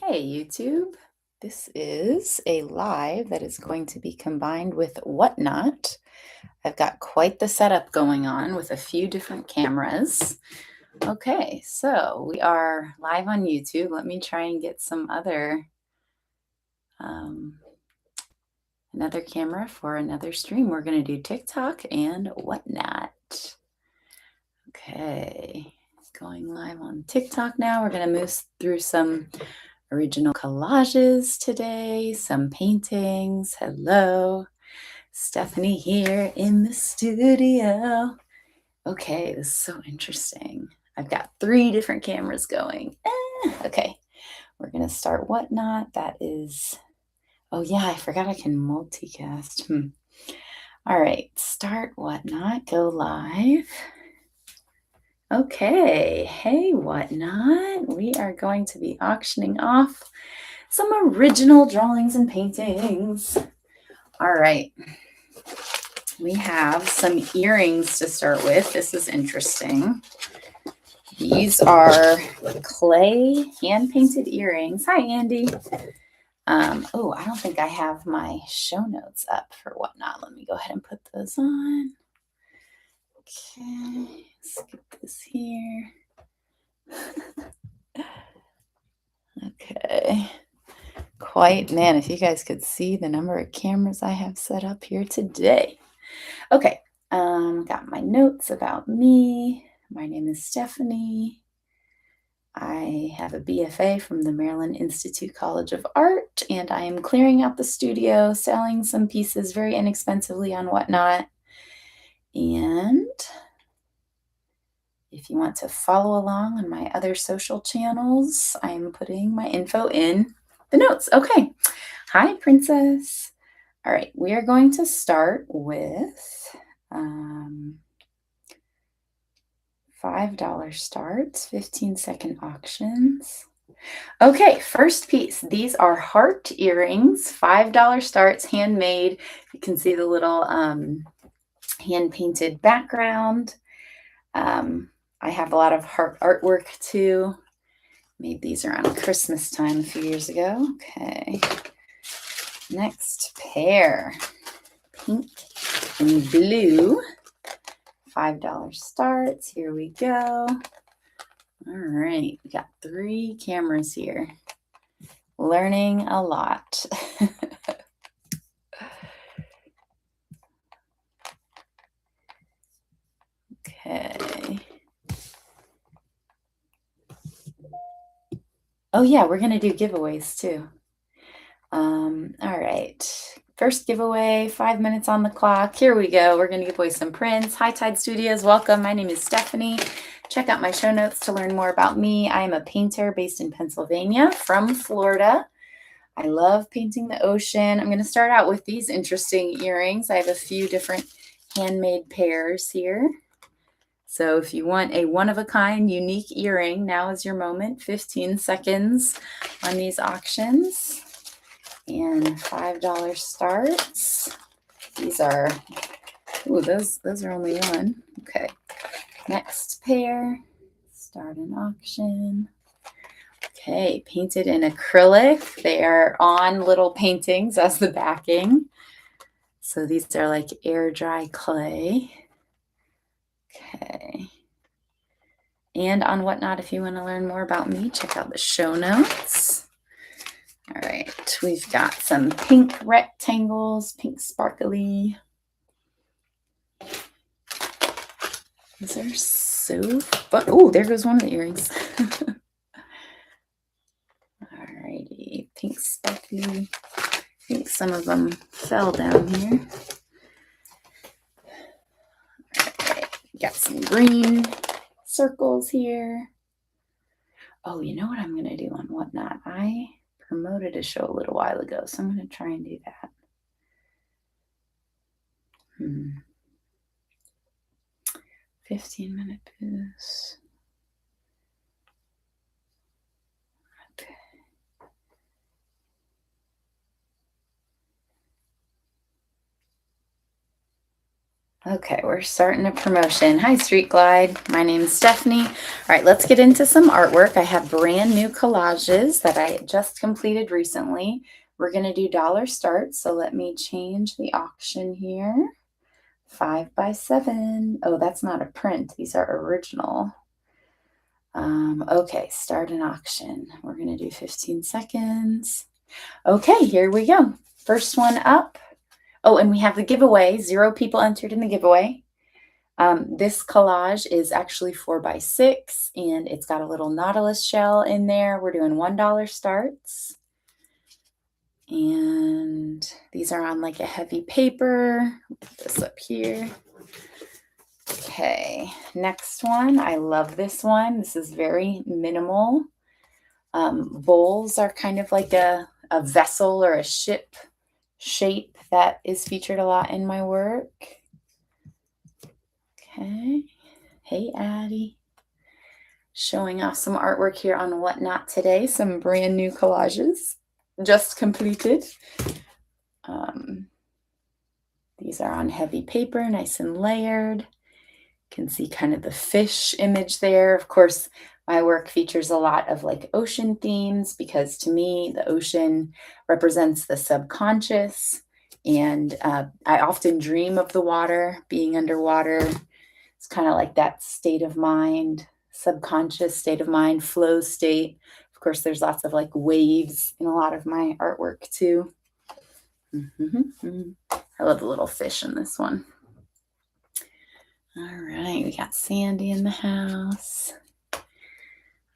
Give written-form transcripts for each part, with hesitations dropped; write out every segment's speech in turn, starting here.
Hey YouTube, this is a live that is going to be combined with Whatnot. I've got quite the setup going on with a few different cameras. Okay, so we are live on YouTube. Let me try and get some another camera for another stream. We're going to do TikTok and Whatnot. Okay, going live on TikTok now. We're going to move through some original collages today, some paintings. Hello, Stephanie here in the studio. Okay, this is so interesting. I've got 3 different cameras going. Okay, we're gonna start Whatnot. That is, oh yeah, I forgot I can multicast. All right, start Whatnot, go live. Okay, hey Whatnot, we are going to be auctioning off some original drawings and paintings. All right, we have some earrings to start with. This is interesting. These are clay hand-painted earrings. Hi, Andy. Oh, I don't think I have my show notes up for Whatnot. Let me go ahead and put those on. Okay, skip this here. Okay. Quite, man, if you guys could see the number of cameras I have set up here today. Okay, got my notes about me. My name is Stephanie. I have a BFA from the Maryland Institute College of Art, and I am clearing out the studio, selling some pieces very inexpensively on Whatnot. And if you want to follow along on my other social channels, I'm putting my info in the notes. Okay. Hi, Princess. All right, we are going to start with $5 starts, 15-second auctions. Okay, first piece. These are heart earrings, $5 starts, handmade. You can see the little hand-painted background. I have a lot of heart artwork too. Made these around Christmas time a few years ago. Okay. Next pair, pink and blue, $5 starts. Here we go. All right, we got 3 cameras here. Learning a lot. Okay. Oh yeah, we're gonna do giveaways too. All right. First giveaway, 5 minutes on the clock. Here we go. We're gonna give away some prints. High Tide Studios, welcome. My name is Stephanie. Check out my show notes to learn more about me. I am a painter based in Pennsylvania from Florida. I love painting the ocean. I'm gonna start out with these interesting earrings. I have a few different handmade pairs here. So if you want a one-of-a-kind, unique earring, now is your moment. 15 seconds on these auctions. And $5 starts. These are, ooh, those are only one. Okay. Next pair. Start an auction. Okay, painted in acrylic. They are on little paintings as the backing. So these are like air dry clay. Okay. And on Whatnot, if you want to learn more about me, check out the show notes. All right, we've got some pink rectangles, pink sparkly. These are so fun. Oh, there goes one of the earrings. All righty, pink sparkly. I think some of them fell down here. All right, got some green circles here. Oh, you know what I'm going to do on Whatnot? I promoted a show a little while ago, so I'm going to try and do that. 15-minute boost. Okay. Okay, we're starting a promotion. Hi, Street Glide. My name is Stephanie. All right, let's get into some artwork. I have brand new collages that I just completed recently. We're going to do dollar starts. So let me change the auction here. 5x7. Oh, that's not a print. These are original. Okay, start an auction. We're going to do 15 seconds. Okay, here we go. First one up. Oh, and we have the giveaway. 0 people entered in the giveaway. This collage is actually 4x6 and it's got a little nautilus shell in there. We're doing $1 starts. And these are on like a heavy paper. Put this up here. Okay, next one. I love this one. This is very minimal. Bowls are kind of like a vessel or a ship shape that is featured a lot in my work. Okay. Hey, Addie. Showing off some artwork here on Whatnot today. Some brand new collages just completed. These are on heavy paper, nice and layered. You can see kind of the fish image there. Of course, my work features a lot of like ocean themes because to me, the ocean represents the subconscious. And I often dream of the water, being underwater. It's kind of like that state of mind, subconscious state of mind, flow state. Of course, there's lots of like waves in a lot of my artwork too. I love the little fish in this one. All right, we got Sandy in the house.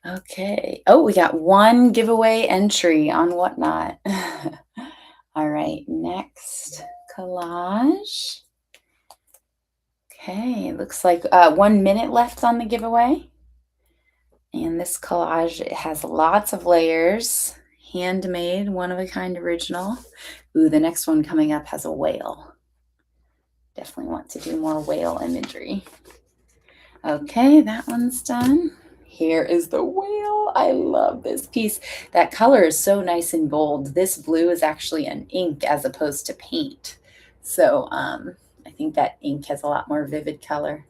Okay. Oh, we got 1 giveaway entry on Whatnot. All right, next collage. Okay, looks like 1 minute left on the giveaway. And this collage, it has lots of layers, handmade, one-of-a-kind original. Ooh, the next one coming up has a whale. Definitely want to do more whale imagery. Okay, that one's done. Here is the whale. I love this piece. That color is so nice and bold. This blue is actually an ink as opposed to paint. So I think that ink has a lot more vivid color.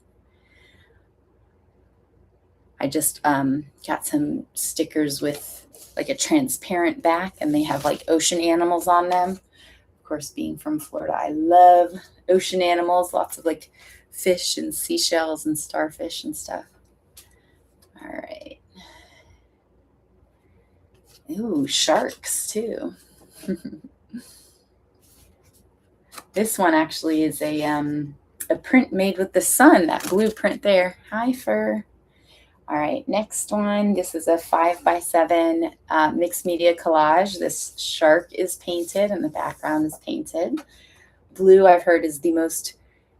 I just got some stickers with like a transparent back and they have like ocean animals on them. Of course, being from Florida, I love ocean animals, lots of like fish and seashells and starfish and stuff. All right. Ooh, sharks too. This one actually is a print made with the sun, that blue print there. Hi, Fur. All right, next one. This is a 5x7 mixed media collage. This shark is painted and the background is painted. Blue, I've heard, is the most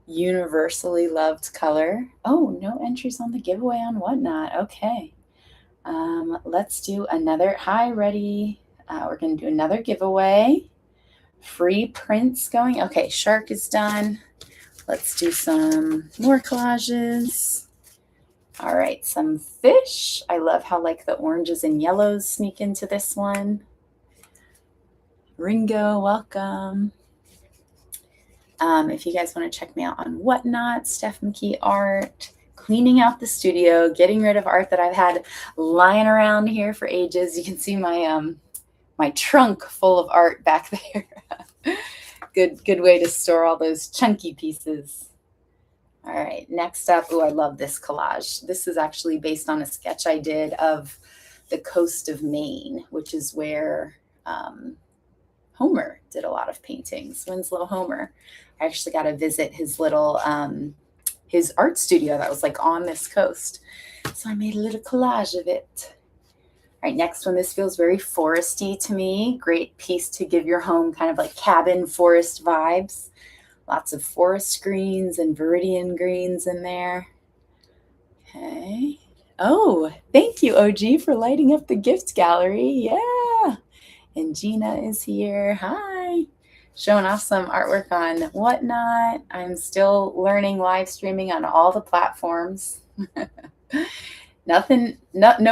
universally loved color. Oh, no entries on the giveaway on Whatnot. Okay. Let's do another. Hi, ready. We're going to do another giveaway. Free prints going. Okay, shark is done. Let's do some more collages. All right, some fish. I love how like the oranges and yellows sneak into this one. Ringo, welcome. If you guys want to check me out on Whatnot, Steph McKee Art, cleaning out the studio, getting rid of art that I've had lying around here for ages. You can see my my trunk full of art back there. Good way to store all those chunky pieces. All right, next up, oh, I love this collage. This is actually based on a sketch I did of the coast of Maine, which is where Homer did a lot of paintings. Winslow Homer. I actually got to visit his little his art studio that was like on this coast. So I made a little collage of it. All right, next one. This feels very foresty to me. Great piece to give your home kind of like cabin forest vibes. Lots of forest greens and viridian greens in there. Okay. Oh, thank you, OG, for lighting up the gift gallery. Yeah. And Gina is here. Hi. Showing off some artwork on Whatnot. I'm still learning live streaming on all the platforms. No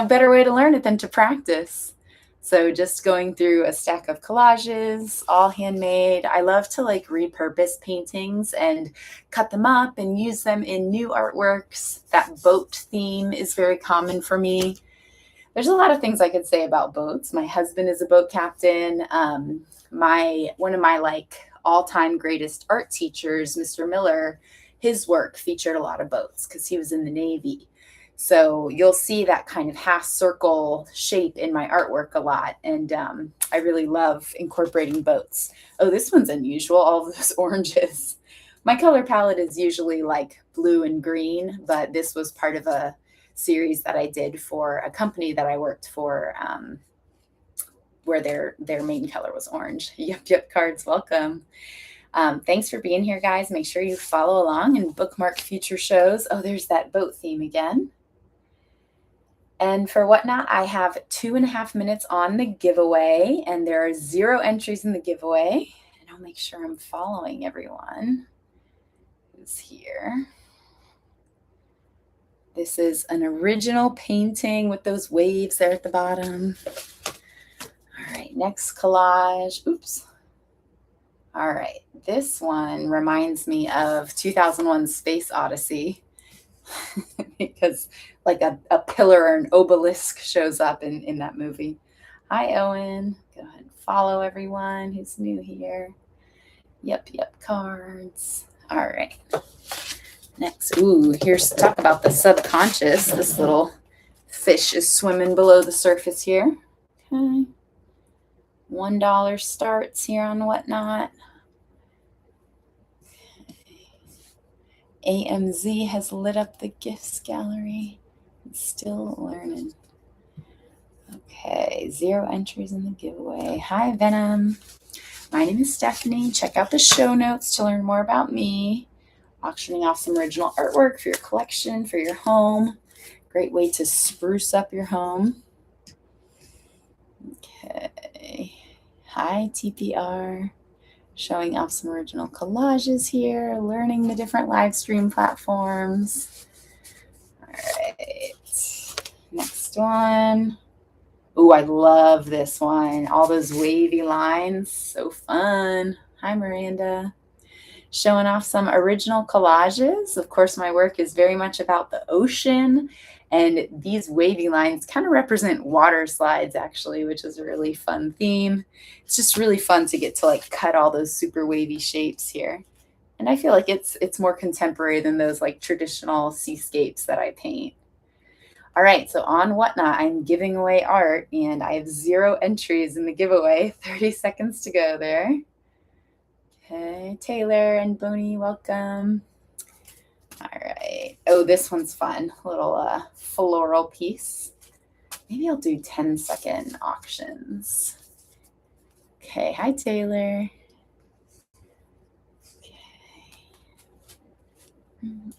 better way to learn it than to practice. So just going through a stack of collages, all handmade. I love to like repurpose paintings and cut them up and use them in new artworks. That boat theme is very common for me. There's a lot of things I could say about boats. My husband is a boat captain. One of my like all-time greatest art teachers, Mr. Miller, his work featured a lot of boats because he was in the Navy. So you'll see that kind of half circle shape in my artwork a lot. And I really love incorporating boats. Oh, this one's unusual, all of those oranges. My color palette is usually like blue and green, but this was part of a series that I did for a company that I worked for, where their main color was orange. Yep, cards, welcome. Thanks for being here, guys. Make sure you follow along and bookmark future shows. Oh, there's that boat theme again. And for Whatnot, I have 2.5 minutes on the giveaway, and there are 0 entries in the giveaway. And I'll make sure I'm following everyone who's here. This is an original painting with those waves there at the bottom. All right, next collage. Oops. All right, this one reminds me of 2001 Space Odyssey because like a pillar or an obelisk shows up in that movie. Hi, Owen. Go ahead and follow everyone who's new here. Yep, cards. All right. Next, ooh, here's talk about the subconscious. This little fish is swimming below the surface here. Okay. $1 starts here on Whatnot. AMZ has lit up the gifts gallery. It's still learning. Okay, 0 entries in the giveaway. Hi, Venom. My name is Stephanie. Check out the show notes to learn more about me. Auctioning off some original artwork for your collection, for your home. Great way to spruce up your home. Okay. Hi, TPR. Showing off some original collages here, learning the different live stream platforms. All right. Next one. Ooh, I love this one. All those wavy lines. So fun. Hi, Miranda. Showing off some original collages. Of course, my work is very much about the ocean, and these wavy lines kind of represent water slides, actually, which is a really fun theme. It's just really fun to get to like cut all those super wavy shapes here. And I feel like it's more contemporary than those like traditional seascapes that I paint. All right, so on Whatnot, I'm giving away art, and I have 0 entries in the giveaway. 30 seconds to go there. Okay, Taylor and Bonnie, welcome. All right. Oh, this one's fun. A little floral piece. Maybe I'll do 10-second auctions. Okay, hi, Taylor. Okay.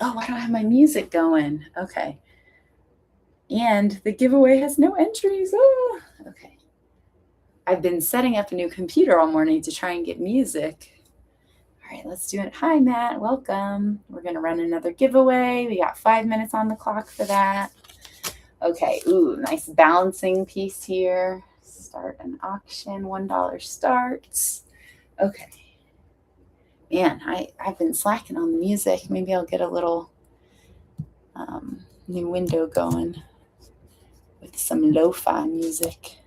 Oh, I don't have my music going. Okay. And the giveaway has no entries. Oh, okay. I've been setting up a new computer all morning to try and get music. All right, let's do it. Hi, Matt. Welcome. We're going to run another giveaway. We got 5 minutes on the clock for that. Okay. Ooh, nice balancing piece here. Start an auction. $1 starts. Okay. Man, I've been slacking on the music. Maybe I'll get a little new window going with some lo-fi music.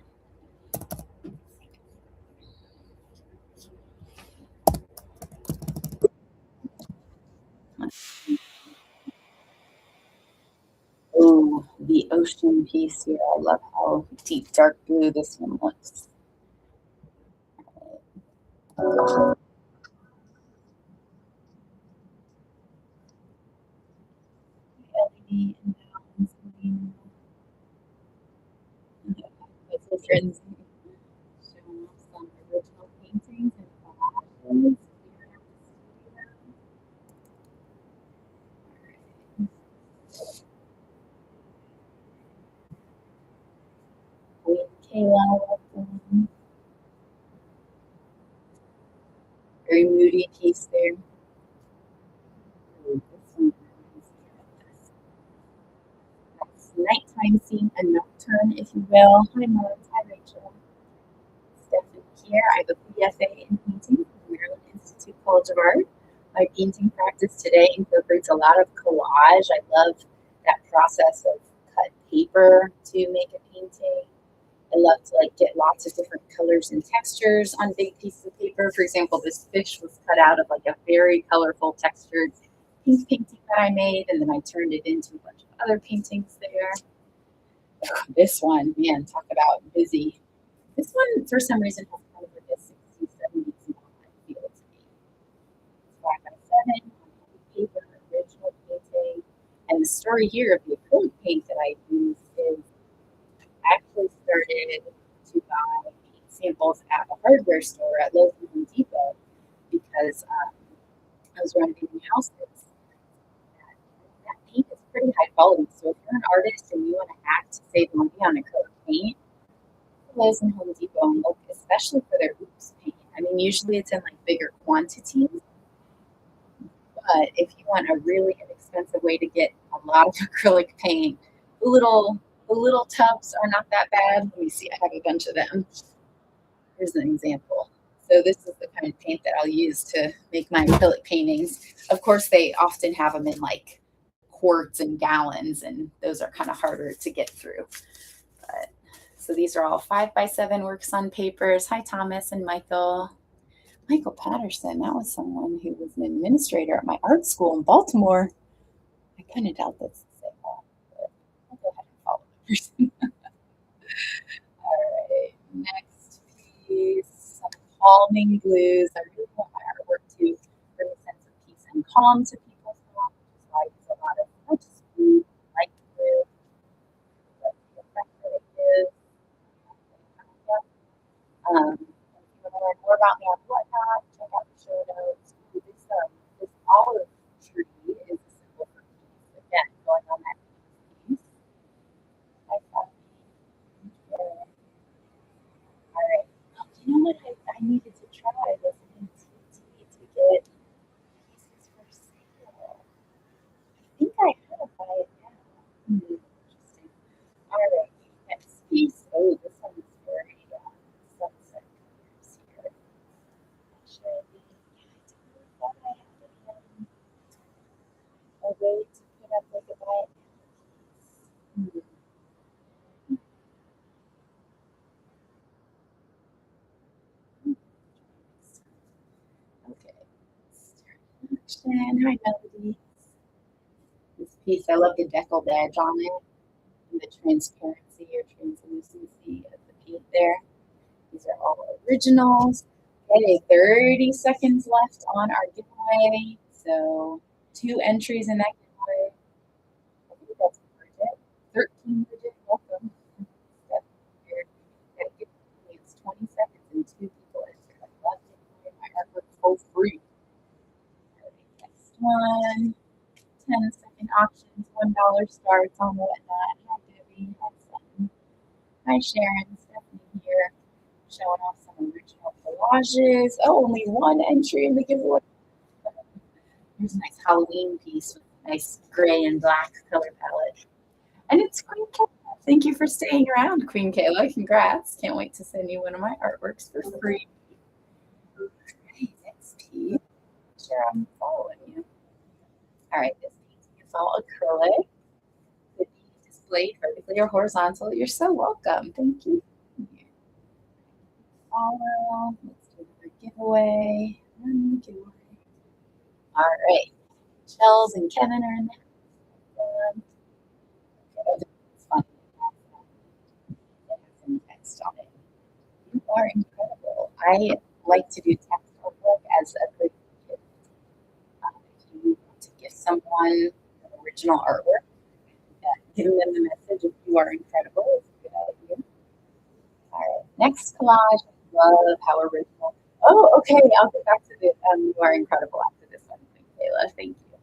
Oh, the ocean piece here. I love how deep dark blue this one looks. LED and balancing. Friends showing off some original paintings and collages. Kayla, welcome. Very moody piece there. Ooh, this one that's nighttime scene, a nocturne, if you will. Hi, Mom. Hi, Rachel. here. I have a BFA in painting from the Maryland Institute College of Art. My painting practice today incorporates a lot of collage. I love that process of cut paper to make a painting. I love to get lots of different colors and textures on big pieces of paper. For example, this fish was cut out of a very colorful textured pink painting that I made, and then I turned it into a bunch of other paintings there. This one, man, talk about busy. This one, for some reason, has kind of a 60s, 70s feel to me. It's 5x7 on paper, original painting. And the story here of the acrylic paint that I use is I actually started to buy paint samples at a hardware store at Lowe's and Home Depot because I was renovating houses. That paint is pretty high quality. So if you're an artist and you want to act to save money on acrylic paint, Lowe's and Home Depot and look, especially for their oops paint. I mean, usually it's in bigger quantities, but if you want a really inexpensive way to get a lot of acrylic paint, the little tubs are not that bad. Let me see, I have a bunch of them. Here's an example. So this is the kind of paint that I'll use to make my acrylic paintings. Of course, they often have them in quarts and gallons, and those are kind of harder to get through. But so these are all 5x7 works on papers. Hi, Thomas and Michael. Michael Patterson, that was someone who was an administrator at my art school in Baltimore. I kind of doubt that's the same one, but I'll go ahead and follow the person. All right, next piece, some calming blues. I really want my artwork to bring a sense of peace and calm to people's homes, which is why I use a lot of not just blue, light blue, but the effect that it gives. If you want to learn more about me on Whatnot, check out the show notes. This olive tree is a symbol for peace. Again, going on that peace. I thought, all right. You know what? I needed to try this in TT to get pieces for sale. I think I have buy it now. Interesting. All right. Next piece. Oh, this one is very sunset colors here. A way to put up a buy it piece. Okay. Action. Hi, Melody. This piece, I love the deckled edge on it and the transparency or translucency of the paint there. These are all originals. Okay, 30 seconds left on our giveaway. So 2 entries in that giveaway. I think that's Bridget. 13 Bridget, welcome. That's weird. That giveaway is 20 seconds and 2 people entered. I love giving away my artwork for free. All right, next one. 10-second options, $1 starts on Whatnot. Hi, Debbie. Hi, Sutton. Hi, Sharon. Stephanie here, showing off some original collages. Oh, only 1 entry in the giveaway. Here's a nice Halloween piece with a nice gray and black color palette. And it's Queen Kayla. Thank you for staying around, Queen Kayla. Congrats. Can't wait to send you one of my artworks for free. Okay, next piece. Sure, I'm following you. All right, this painting is all acrylic. Could be displayed vertically or horizontal. You're so welcome. Thank you. Follow. Let's do the giveaway. All right. Shells and Kevin are in there. It's fun. It has some text on it. You are incredible. I like to do text artwork as a good gift. If you want to give someone an original artwork, giving them the message of you are incredible is a good idea. All right, next collage. I love how original. Oh, okay. I'll get back to the you are incredible after this one, Kayla. Thank you.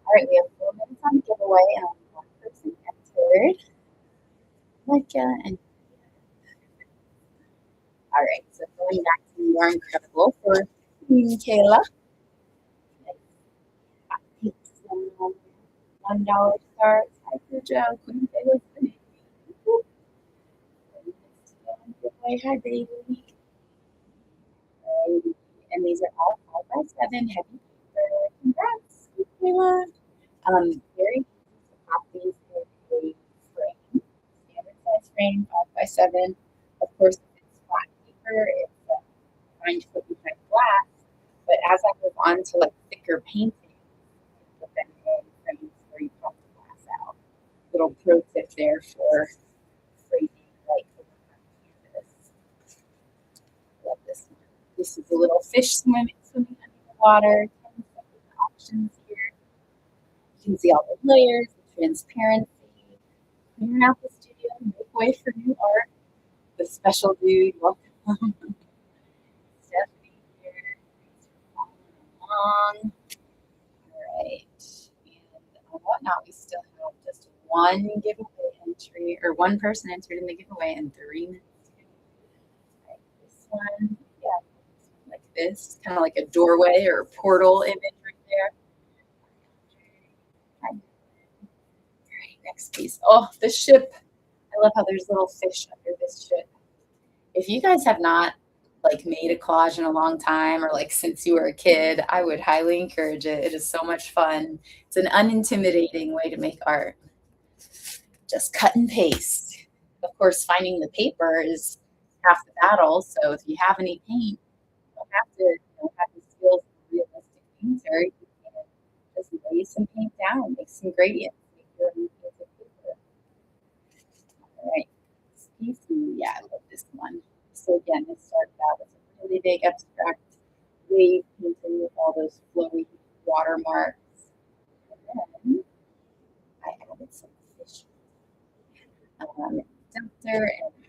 All right, we have 4 minutes on giveaway, and only 1 person entered. And all right, so going back to you are incredible for Kayla. $1 starts. Hi, Joe. Queen Kayla's the name. Hi, baby. 7. Heavy paper. Congrats, Kayla. Very easy to copy in a frame, standard size frame, 5 by 7. Of course, if it's flat paper, it's fine to put behind glass. But as I move on to like thicker paintings, I put them in frames where you pop the glass out. Little pro tip there for framing like on canvas. Love this one. This is a little fish swimming under the water. 10 separate options here. You can see all the layers, the transparency. Clearing out the studio, make way for new art. The special dude, welcome. Stephanie here. Thanks for following along. All right. And on Whatnot, we still have just one giveaway entry, or one person entered in the giveaway, and 3 minutes. All right, this one, yeah, like this, kind of like a doorway or a portal image right there. All right, next piece. Oh, the ship. I love how there's little fish under this ship. If you guys have not like made a collage in a long time or like since you were a kid, I would highly encourage it. It is so much fun. It's an unintimidating way to make art. Just cut and paste. Of course, finding the paper is half the battle. So if you have any paint, you don't have to have the skills of a realistic painter. You can just lay some paint down, make some gradients, make your own painted paper. All right. Yeah, I love this one. So again, this started out with a really big abstract wave painting with all those flowy watermarks. And then I added some fish. Dr. and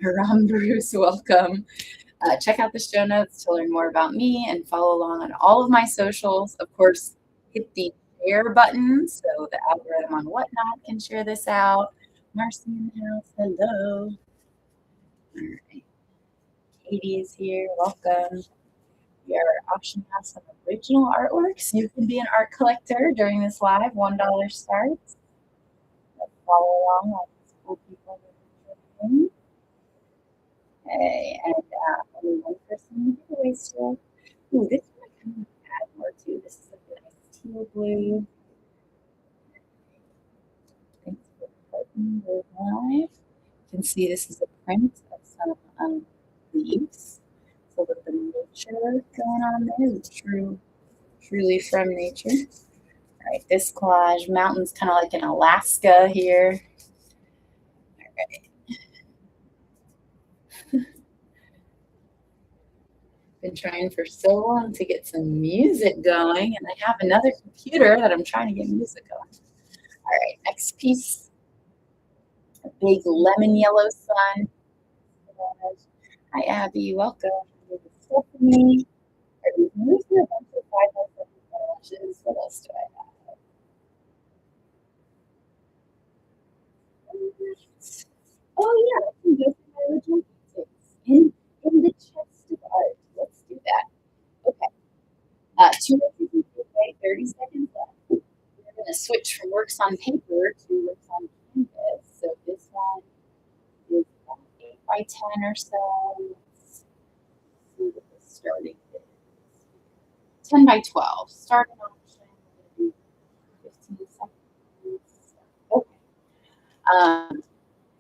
Haram Bruce, welcome. Check out the show notes to learn more about me and follow along on all of my socials. Of course, hit the share button so the algorithm on Whatnot can share this out. Marcy in the house, hello. All right. Katie is here. Welcome. We are auctioning off some original artworks. You can be an art collector during this live. $1 starts. Let's follow along all these cool people that are joining. Okay, and only one person in the giveaway still. Ooh, this one I kind of add more to. This is a nice teal blue. Thanks for putting it live. You can see this is a print of some leaves. So with the nature going on there, truly from nature. All right, this collage, mountains kind of like in Alaska here. All right. Been trying for so long to get some music going, and I have another computer that I'm trying to get music going. All right, next piece, a big lemon yellow sun. Hi, Abby, welcome. Stephanie. We've moved through a bunch of 5x7 collages. What else do I have? Oh yeah, I can go through my original paintings in the chest of art. Let's do that. Okay. 2 minutes, 30 seconds left. We're going to switch from works on paper to works on canvas. So this one is 8 by 10 or so. Let's see what the starting is. 10 by 12. Starting option. We're going to do 15 seconds. Okay.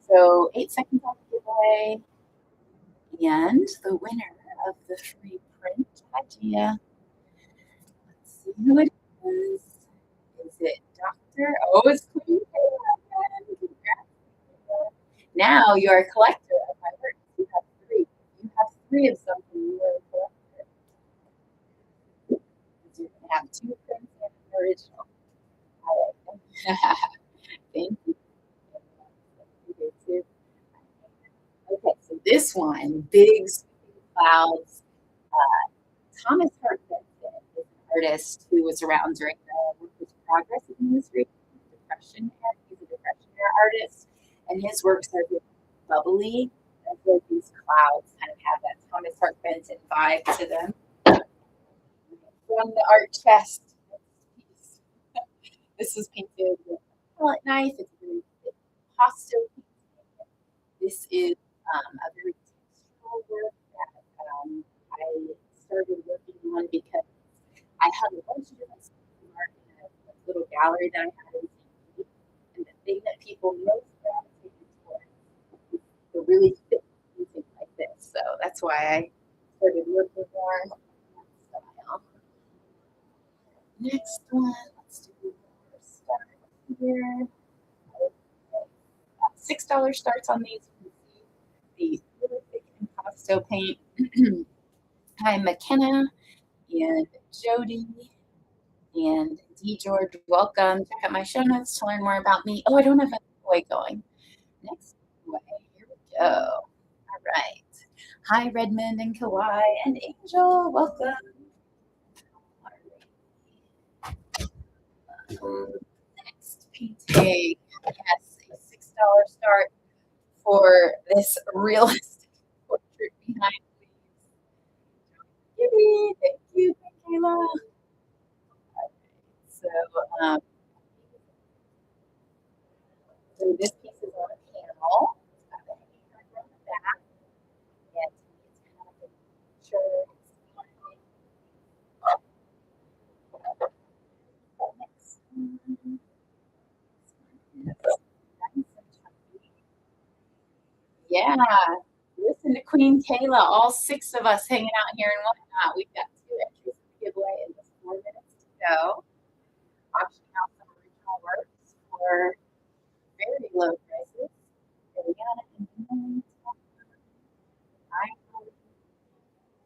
So 8 seconds on the giveaway. And the winner of the free print idea. Let's see who it is. Is it Dr. Oh, it's Queen Kayla. Congrats. Now you're a collector of my work. You have 3. You have 3 of something. You are a collector. You're going to have 2 prints and an original. All right. Thank you. Okay, so this one, big clouds. Thomas Hart Benson is an artist who was around during the Workers' Progress Administration. Depression era. He's a Depression era artist, and his works are really bubbly. I feel like these clouds kind of have that Thomas Hart Benson vibe to them. From the art chest, this was painted with a palette knife. It's a very thick pasto painting. This is a very textural work that I started working on because I had a bunch of different stuff in art in a little gallery that I had in St. Pete. And the thing that people most gravitated towards was the really thick painting like this. So that's why I started working more on that style. Next one, let's do more start here. $6 starts on these. You can see the really thick impasto paint. Hi, McKenna and Jody and D. George. Welcome. Check out my show notes to learn more about me. Oh, I don't have a giveaway going. Next giveaway. Here we go. All right. Hi, Redmond and Kawhi and Angel. Welcome. Next painting. Yes, a $6 start for this realistic portrait behind me. Yay, thank you, Kayla. So, um, so this piece is on a panel. It's got a hanger on the back, and it's kind of a picture. Next one. Yeah, listen to Queen Kayla. All six of us hanging out here and whatnot. We've got 2 entries to give away in just 4 minutes to go. Auctioning out some original works for very low prices. Ariana and Emily.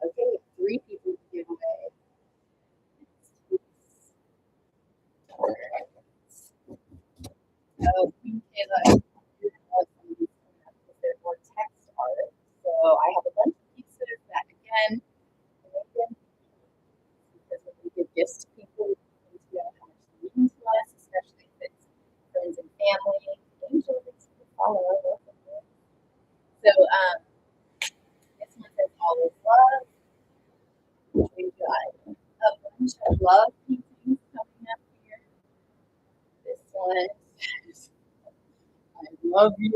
Okay, 3 people to give away. So, Queen Kayla, they're more text art. So I have a bunch of pieces that, again, because when we give gifts to people, we need to know how much they mean to us, especially if it's friends and family. Angel, thanks for the follow. So this one says always love. We've got a bunch of love paintings coming up here. This one says, I love you. I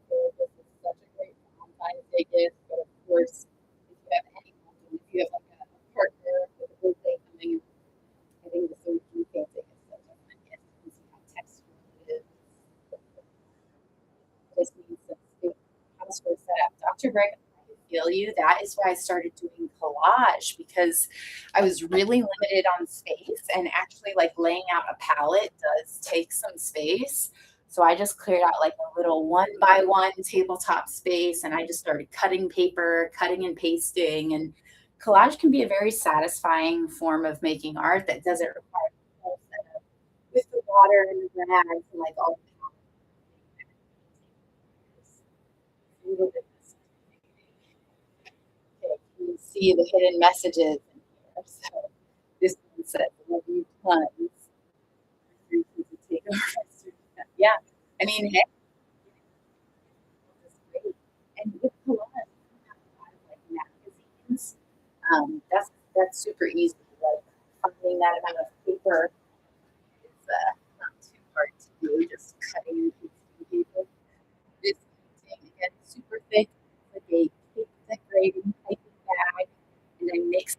feel this is such a great Valentine's Day gift. But of course, if you have anyone, if you have like a partner with a birthday coming, I think the same painting is such a fun gift. You can see how textural it is. Just needs some house for setup. Dr. Greg, I feel you. That is why I started doing collage because I was really limited on space, and actually like laying out a palette does take some space. So I just cleared out like a little 1 by 1 tabletop space, and I just started cutting paper, cutting and pasting. And collage can be a very satisfying form of making art that doesn't require a whole setup with the water and the rags and like all the look at this. Okay, you can see the hidden messages in here. So this one says, love you tons. Yeah, I mean, hey, it's great. And with collage, you have a lot of like magazines. That's super easy. Like finding that amount of paper is not too hard to do. Just cutting and pasting paper. This painting again, super thick, like a cake decorating piping bag, and I mixed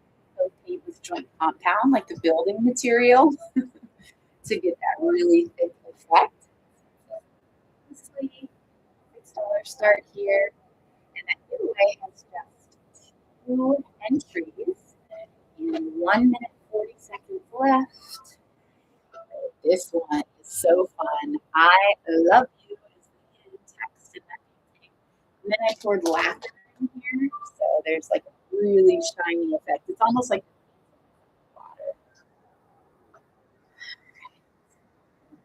paint with joint compound, like the building material, to get that really thick effect. Honestly, $6 start here, and that giveaway has just 2 entries and 1 minute 40 seconds left. This one is so fun. I love you is the text in that painting. And then I poured lavender in here, so there's like a really shiny effect. It's almost like water.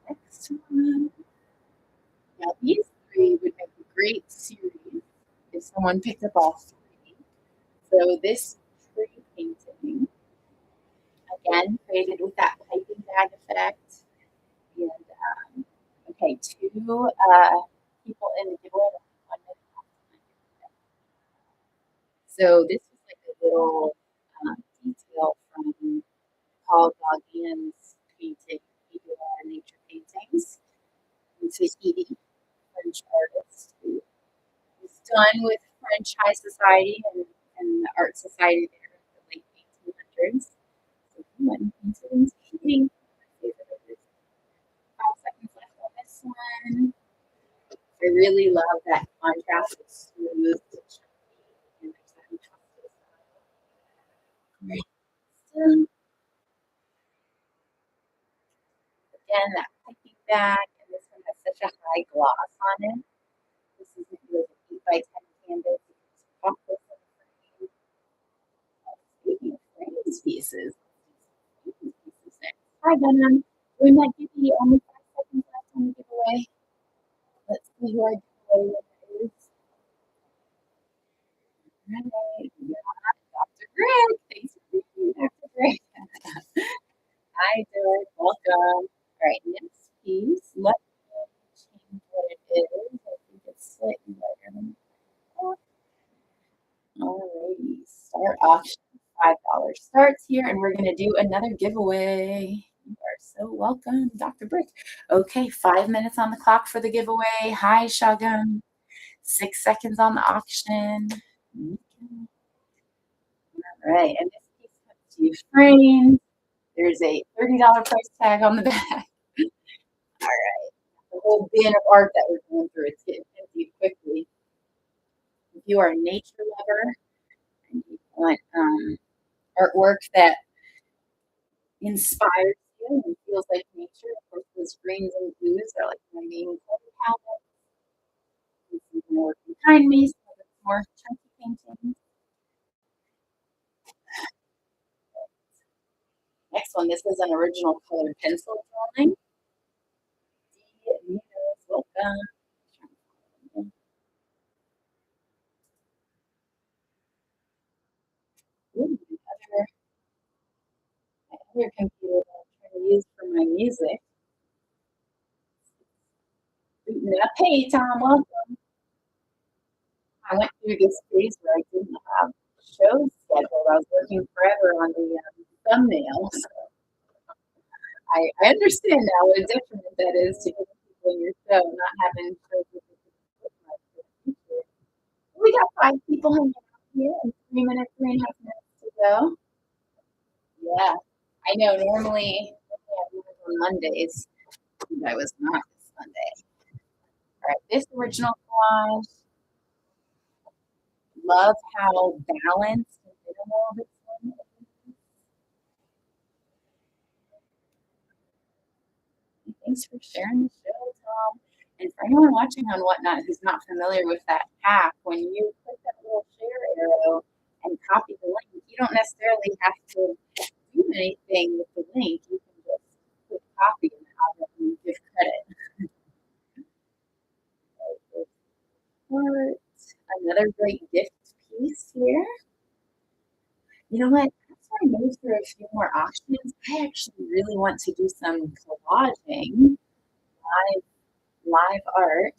Next one. Now these 3 would make a great series if someone picked up all 3. So this tree painting, again, created with that piping bag effect. And okay, 2 people in the giveaway. 1 minute left. So this was like a little detail from Paul Gauguin's painting. He did a lot of nature paintings. It's a French artist who was done with French high society and the art society there in the late 1800s. So One incident heating. 5 seconds left on this one. I really love that contrast. It's smooth. And there's that contrast. Right. So, again, that piping back, and this one has such a high gloss on it. This isn't really an 8 by 10 canvas. You can just pop this in the frame. Speaking of frames pieces, hi, Venom. We might give you only 5 seconds left on the giveaway. Let's see who our giveaway winner is. Right. Yeah, Dr. Greg. Thanks for being here, Dr. Greg. Hi, Derek. Welcome. All right, next piece. Let me change what it is. I think it's slightly lighter than that. Alrighty, start auction. $5 starts here, and we're going to do another giveaway. You are so welcome, Dr. Brick. Okay, 5 minutes on the clock for the giveaway. Hi, Shagum. 6 seconds on the auction. All right, and this piece comes to you framed. There's a $30 price tag on the back. All right, the whole bin of art that we're going through, it's getting empty quickly. If you are a nature lover and you want artwork that inspires you and feels like nature, of course, those greens and blues are like my main color palette. This is more behind me, some of it's more chunky paintings. Next one, this is an original colored pencil drawing. Welcome. Ooh, other computer that I'm trying to use for my music. Booting up. Hey, Tom, welcome. I went through this phase where I didn't have shows scheduled. I was working forever on the thumbnails. I understand now what a detriment that is to getting people in your show, not having shows with the we got 5 people hanging out here and 3 minutes, 3.5 minutes to go. Yeah, I know. Normally I have on Mondays, and I was not this Sunday. All right, this original collage. Love how balanced and minimal this one is. Thanks for sharing the show, Tom. And for anyone watching on Whatnot who's not familiar with that hack, when you click that little share arrow and copy the link, you don't necessarily have to do anything with the link. You can just click copy and have them give credit. Another great gift piece here. You know what? After I move through a few more auctions, I actually really want to do some collaging, live art.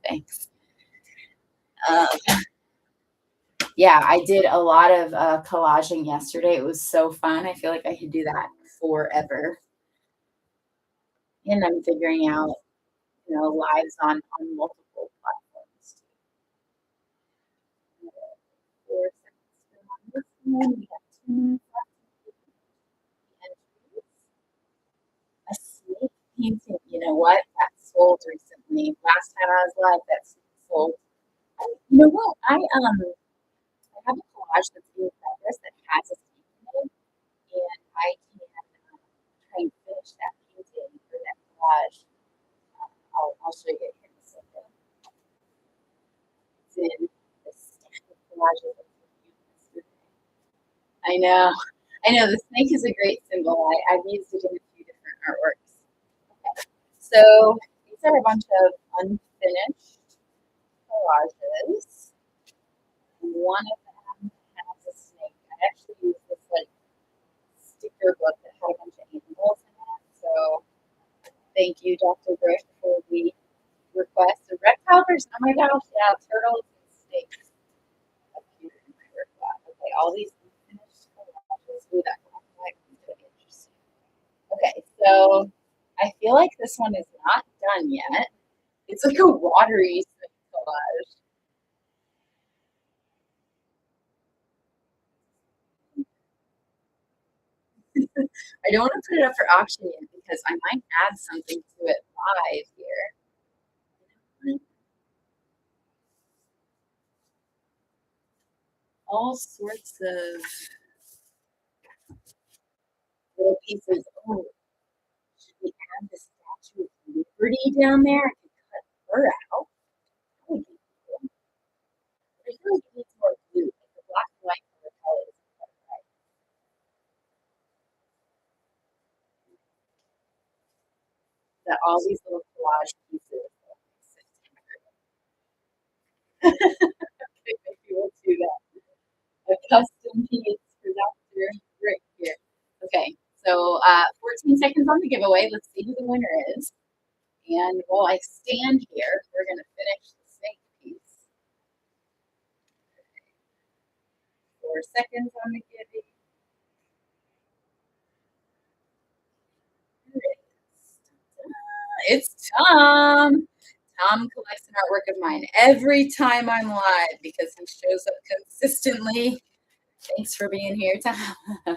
Thanks. Yeah, I did a lot of collaging yesterday. It was so fun. I feel like I could do that forever. And I'm figuring out, lives on multiple platforms. 4 seconds on this one. We have 2 minutes left. A snake painting. You know what? That sold recently. Last time I was live, that sold. You know what? I have a collage that's in progress that has a snake in it, and I can try and finish that painting for that collage. I'll show you here in a second. It's in the stack of collages that I used yesterday. I know. The snake is a great symbol. I've used it in a few different artworks. Okay. So these are a bunch of unfinished collages. And one of them has a snake. I actually used this sticker book that had a bunch of animals in it. So thank you, Dr. Grish, for the request of reptiles. Oh my gosh, yeah, turtles and snakes appear in my request. Okay, all these unfinished collages. Ooh, that black and white one's gonna be interesting. Okay, so I feel like this one is not done yet. It's like a watery collage. I don't want to put it up for auction yet because I might add something to it live here. All sorts of little pieces. Oh, should we add the Statue of Liberty down there? I could cut her out. That would be cool. I feel like it needs more blue. Like the black and white color palette isn't quite right. That all these little collage pieces. Okay, maybe we'll do that. A custom piece for Dr. Rick here. Okay, so 14 seconds on the giveaway. Let's see who the winner is. And while I stand here, we're going to finish the snake piece. 4 seconds on the giving. It's Tom. Tom collects an artwork of mine every time I'm live because he shows up consistently. Thanks for being here, Tom. All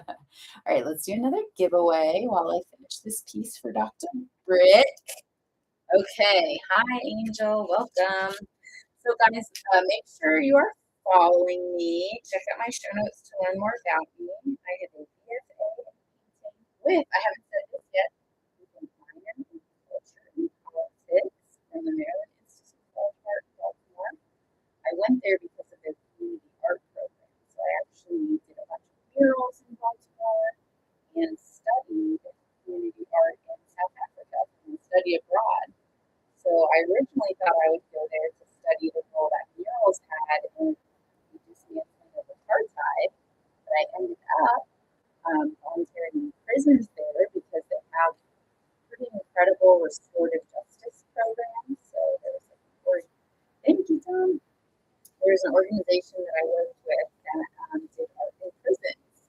right, let's do another giveaway while I finish this piece for Dr. Britt. Okay, hi Angel, welcome. So guys, make sure you are following me. Check out my show notes to learn more about me. I have a BFA in painting with, I haven't said this yet, with a minor in culture and politics from the Maryland Institute of Art, Baltimore. I went there because of their community art program. So I actually did a bunch of murals in Baltimore and studied community art in South Africa and study abroad. So I originally thought I would go there to study the role that murals had in dismantling of apartheid, but I ended up volunteering in prisons there because they have pretty incredible restorative justice programs. So there's thank you, Tom. There's an organization that I worked with that did art in prisons.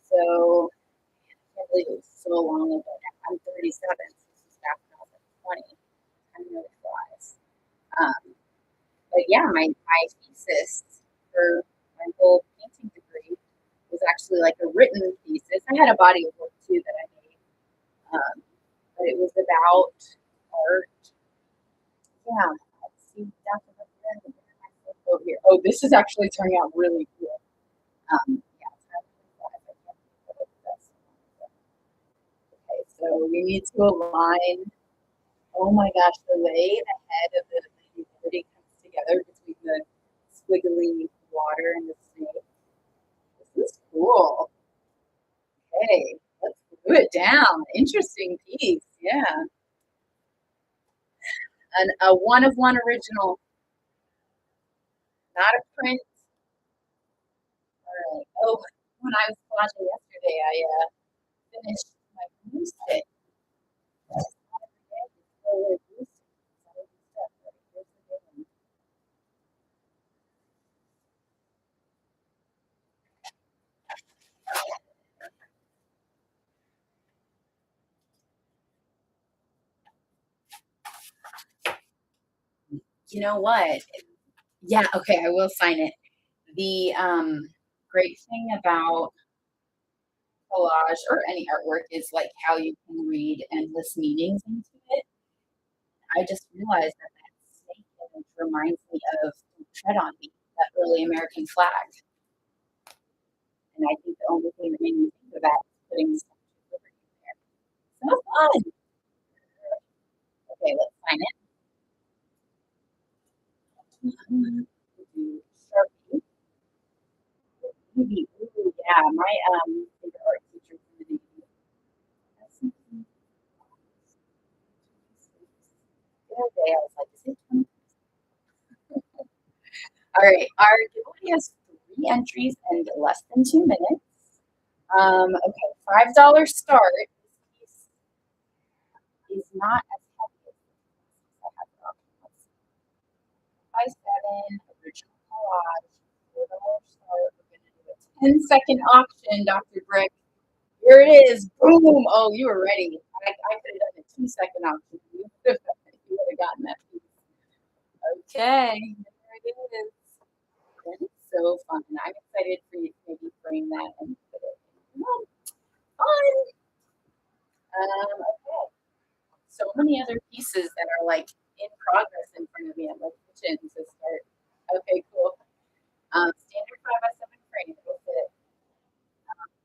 So I can't believe it was so long ago. I'm 37, so this was back when I was like 20. Time really flies. But yeah, my thesis for my whole painting degree was actually like a written thesis. I had a body of work too that I made, but it was about art. Yeah, let's see. Here. Oh, this is actually turning out really cool. Yeah, okay, so we need to align. Oh my gosh, the way the head of the humanity comes together between the squiggly water and the snake. This is cool. Okay, let's glue it down. Interesting piece. Yeah. And a one of one original, not a print. All right. Oh, when I was collaging yesterday, I finished my glue stick. You know what? Yeah, okay, I will sign it. The great thing about collage or any artwork is like how you can read endless meanings into it. I just realized that that snake image reminds me of Tread on Me, that early American flag. And I think the only thing that made me think of that is putting the Statue of Liberty there. So fun. Okay, let's sign it. Sharpie. Ooh, yeah, my favorite art teacher from the Navy. That's something. The other day I was like, is it 20? All right, our giveaway has 3 entries and less than 2 minutes. Okay, $5 start. This piece is not as heavy as the I have the option. Let's see. By 7, original collage, $4 start. We're going to do a 10-second auction, Dr. Brick. Here it is. Boom. Oh, you were ready. I could have done a 2-second auction. You would have gotten that piece. Okay, there it is. That is so fun. I'm excited for you to maybe frame that and put it in. Fun. Okay. So many other pieces that are like in progress in front of me. I'm like itching to start. Okay, cool. Standard 5x7 frame with it.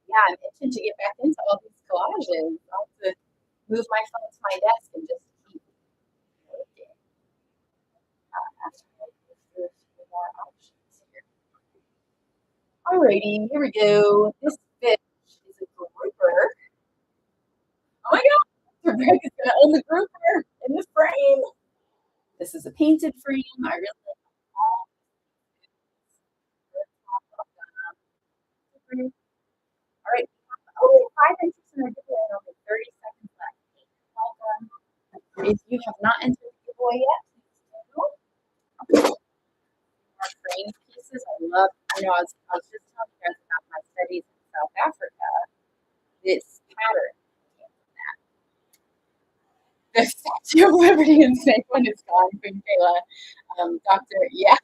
Yeah, I'm itching to get back into all these collages. I'll have to move my phone to my desk and just keep working. Actually, there's a few more options here. Alrighty, here we go. This fish is a grouper. Oh my god, Rebecca's is gonna own the grouper in the frame. This is a painted frame. I really like all the all right. Oh, 5 entries in our giveaway and only 30 seconds left. Well done. If you have not entered the giveaway yet, please do. Our frame pieces, I was just telling you guys about my studies in South Africa. This pattern came from that. The Statue of Liberty and Snake one is gone, Queen Kayla. Yeah.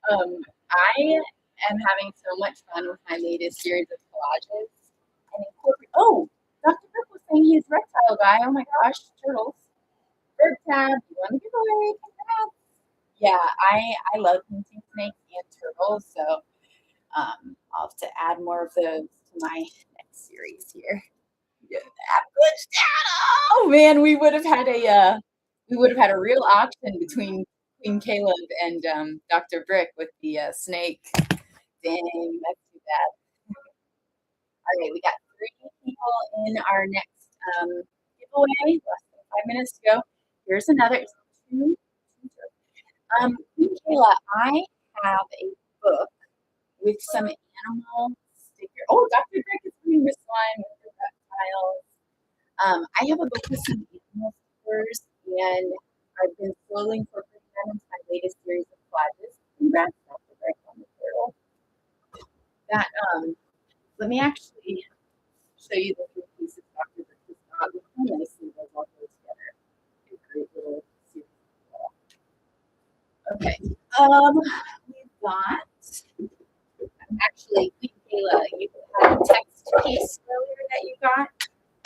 I am having so much fun with my latest series of collages and incorporate. Oh, Dr. Brooke was saying he's reptile guy. Oh my gosh, turtles. Bird tab. You want to give away? Congrats. Yeah, I love painting snakes and turtles, so I'll have to add more of those to my next series here. Yeah, that glitched out. Oh man, we would have had a real auction between Queen Caleb and Dr. Brick with the snake. Dang, that's too bad. All right, we got 3 people in our next giveaway. Less than 5 minutes to go. Here's another two. Queen Kayla, I have a book with some animal stickers. Oh, Dr. Brick is doing this one with the reptiles. I have a book with some animal stickers, and I've been slowly incorporating them into my latest series of collages. Congrats, Dr. Brick, on the turtle. That let me actually show you the 3 pieces Dr. Brick has got. Look how nicely those all go together. A great little series. Okay. We've got actually, Queen Kayla, you had a text piece earlier that you got.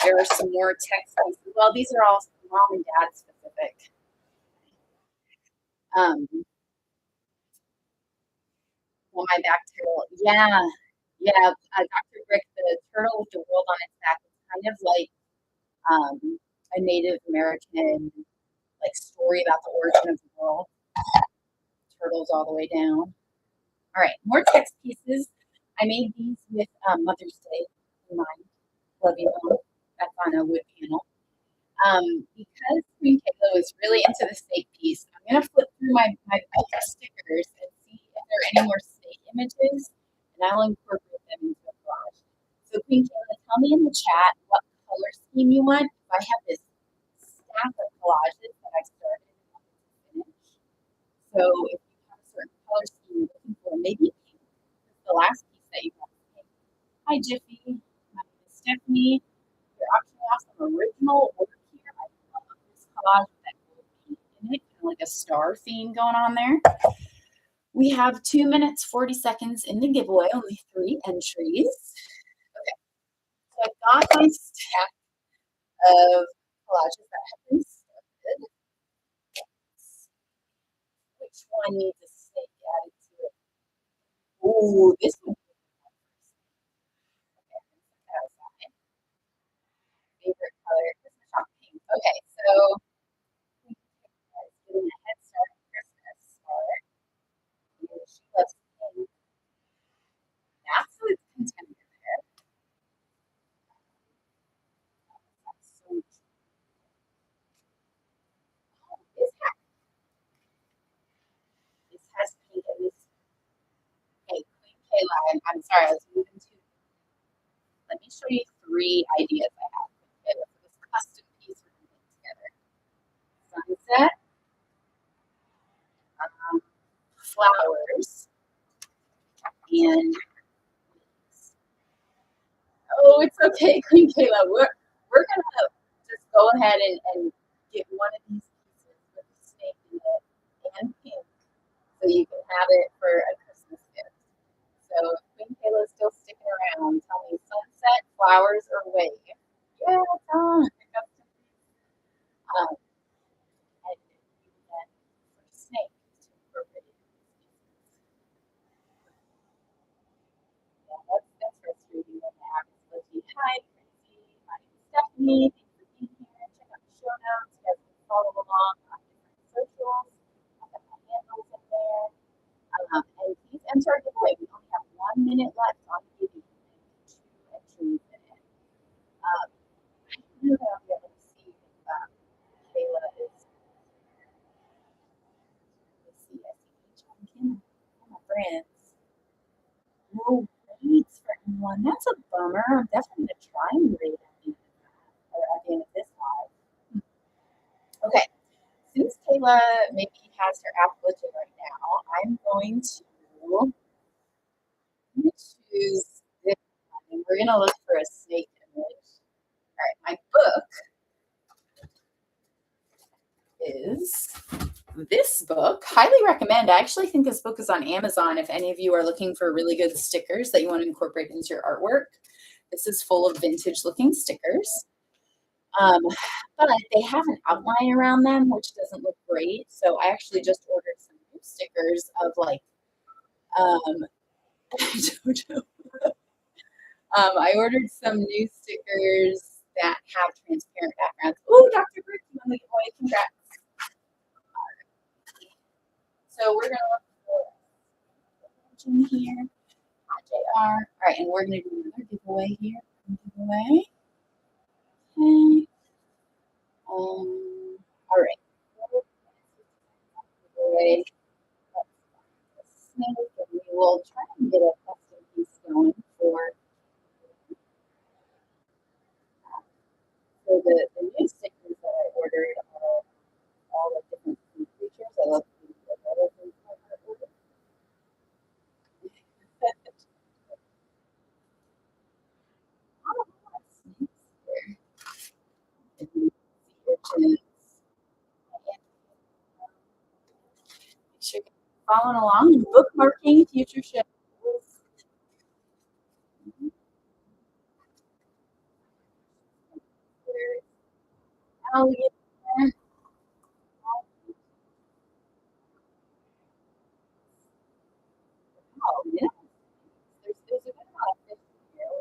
There are some more text pieces. Well, these are all mom and dad specific. Well, my back turtle. Yeah. Dr. Brick, the turtle with the world on its back is kind of like a Native American like story about the origin of the world. Turtles all the way down. All right, more text pieces. I made these with Mother's Day in mind. Love you, Mom. That's on a wood panel. Because Queen Kayla is really into the snake piece, I'm going to flip through my book of stickers and see if there are any more snake images, and I'll incorporate them into a collage. So Queen Kayla, tell me in the chat what color scheme you want. I have this stack of collages that I started and wanted to finish. So if you have a certain color scheme you're looking for, maybe pink is the last piece that you have to pink. Hi, Jiffy. My name is Stephanie. You're auctioning off some original work here. I love this collage with that gold paint in it, kind of like a star theme going on there. We have 2 minutes, 40 seconds in the giveaway, only 3 entries. Okay, so I've got my stack of collages that have been started. Which one needs a snake added to it? Ooh, this one. Okay, favorite color. This is not pink. Okay, so getting a head start on Christmas start. And she loves pink. Absolute contender there. That's so much. Oh, this has pink at least. Okay, Queen Kayla, I'm sorry, I was moving to. Let me show you 3 ideas I have. Okay, for this custom piece we're going to put together. Sunset, flowers, and oh, it's okay, Queen Kayla. We're gonna just go ahead and get one of these pieces with the snake in it and pink, so you can have it for a Christmas gift. So Queen Kayla is still sticking around. Tell me sunset, flowers, or wave. Yeah, it's on. Um, and you can for snakes to incorporate it. Yeah, that's frustrating when the app is glitchy. Hi, Tracy. My name is Stephanie. Thanks for being here. Check out the show notes. You guys can follow along on different socials. I'll have my handles in there. And please enter our giveaway. We only have 1 minute left on the giving. Two entries in it. I don't know that I'll be able to see if Kayla is. Let's see. I see each one. Kim, my friends. No grades for anyone. That's a bummer. I'm definitely gonna try and grade at the end of that, or at the end of this live. Okay. Since Kayla maybe has her app glitching right now, I'm going to choose this one, and we're gonna look for a snake image. All right, my book is this book. Highly recommend. I actually think this book is on Amazon if any of you are looking for really good stickers that you want to incorporate into your artwork. This is full of vintage looking stickers. Um, but they have an outline around them, which doesn't look great. So I actually just ordered some new stickers of like, I don't know. I ordered some new stickers that have transparent backgrounds. Oh, Dr. Brick, you want to give away? Congrats. So we're gonna look for in here. JR. All right, and we're gonna do another giveaway here. Giveaway. Okay. All right. Giveaway. Snake, and we will try and get a custom piece going for. So the new stickers that I ordered are all the different food creatures. I love the other things I ordered. I don't know what snakes there. And the urchins. Make sure you're following along and bookmarking future shows. There's alligator. Oh, yeah. There's a good amount of fish in here.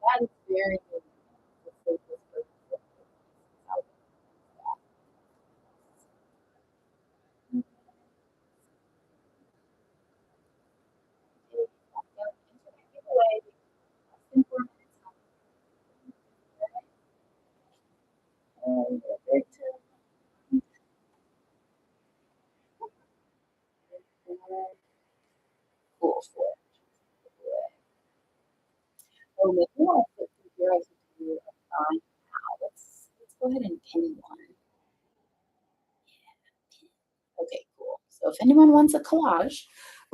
That is very good. Cool for it. Oh, maybe I'll put here as a do now. Let's go ahead and pin one. Okay, cool. So if anyone wants a collage,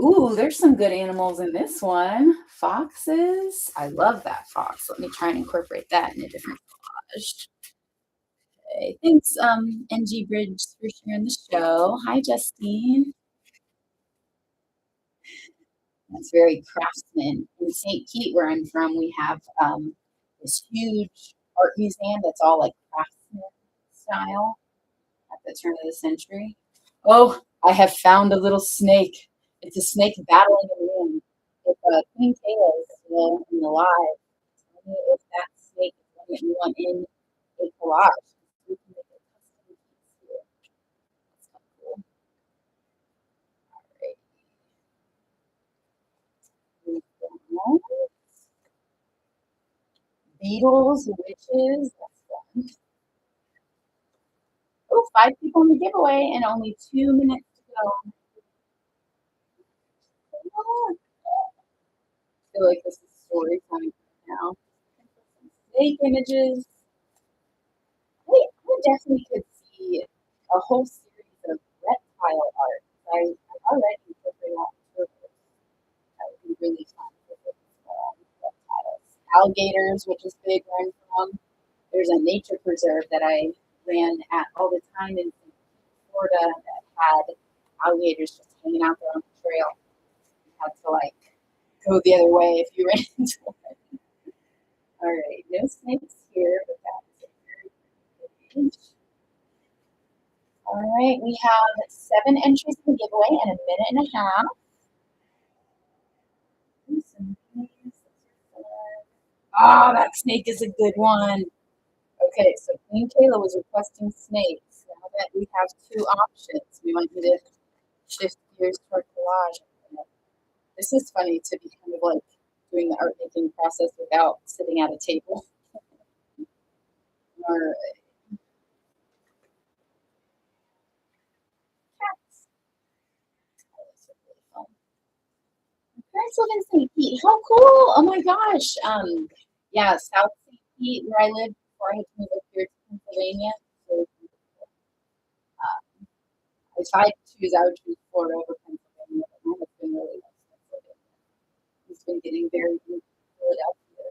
ooh, there's some good animals in this one. Foxes. I love that fox. Let me try and incorporate that in a different collage. Okay, thanks, NG Bridge, for sharing the show. Hi, Justine. That's very craftsman. In St. Pete, where I'm from, we have this huge art museum that's all like craftsman style at the turn of the century. Oh, I have found a little snake. It's a snake battling in the wind. If Queen Kayla is still in the live, tell me if that snake is one that you want in a collage. We can make a custom piece here. That's kind of cool. All right. Beetles, witches. That's fun. Oh, 5 people in the giveaway and only 2 minutes to go. I feel like this is story time right now. Snake images. I definitely could see a whole series of reptile art. I already figured out turtles. That would be really fun for reptiles. Alligators, which is big where I'm from. There's a nature preserve that I ran at all the time in Florida that had alligators just hanging out there on the trail. You had to like go the other way if you ran into it. All right, no snakes here, but that's a very good image. All right, we have 7 entries in the giveaway and a minute and a half. Ah, that snake is a good one. Okay, so Queen Kayla was requesting snakes. Now that we have 2 options, we want you to shift gears toward collage. This is funny to be kind of like doing the art making process without sitting at a table. All right. Cats. Oh, those are really fun. My parents live in St. Pete. How cool! Oh my gosh. Yeah, South St. Pete, where I lived before I had to move up here to Pennsylvania. So, if I had to choose, I would choose Florida over Pennsylvania. But my husband really loves Pennsylvania. He's been getting very into Philadelphia.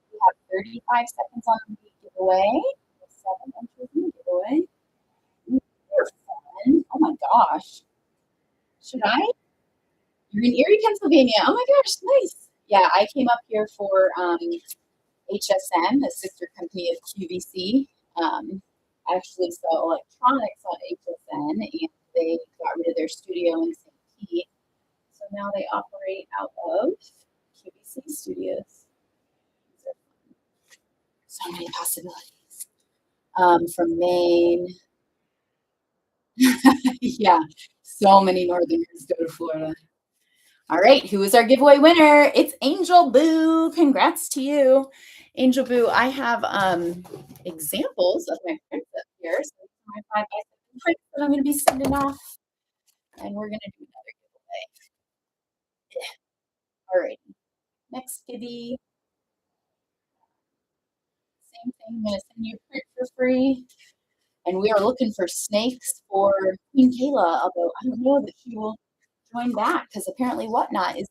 We have 35 seconds on the giveaway. 7 entries in the giveaway. You're fun. Oh my gosh. Should I? You're in Erie, Pennsylvania. Oh my gosh, nice. Yeah, I came up here for HSN, the sister company of QVC. I actually sell electronics on HSN, and they got rid of their studio in St. Pete. So now they operate out of QVC Studios. So many possibilities. From Maine. Yeah, so many Northerners go to Florida. All right, who is our giveaway winner? It's Angel Boo. Congrats to you. Angel Boo, I have examples of my prints up here. So my 5x7 prints that I'm going to be sending off. And we're going to do another giveaway. All right, next kitty. Same thing, I'm going to send you a print for free. And we are looking for snakes for Queen Kayla, although I don't know that she will join back because apparently Whatnot is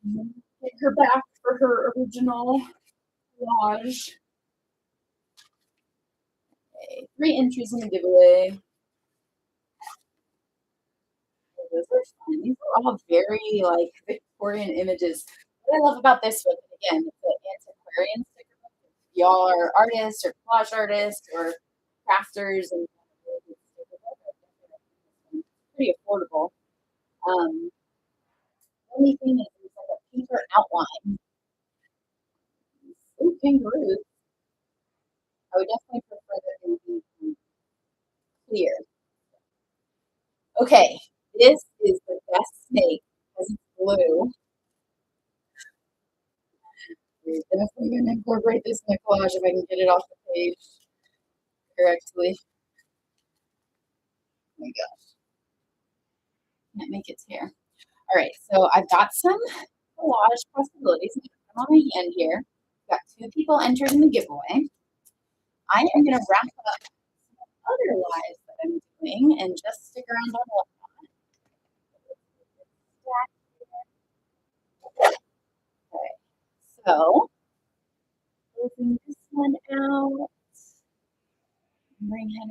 today. Get her back for her original collage. Okay, 3 entries in the giveaway. Those are fun. These are all very like Victorian images. What I love about this one, again, it's an antiquarian sticker book. If y'all are artists or collage artists or crafters and pretty affordable. The only thing is it's like a paper outline. Ooh, kangaroos. I would definitely prefer that they be clear. Okay, this is the best snake because it's blue. We're definitely going to incorporate this in the collage if I can get it off the page correctly. Oh my gosh. Can't make its hair. All right, so I've got some collage possibilities. I'm going to put them on my hand here. I've got 2 people entered in the giveaway. I am going to wrap up some other lives that I'm doing and just stick around on Whatnot. Okay, so closing this one out. Bring him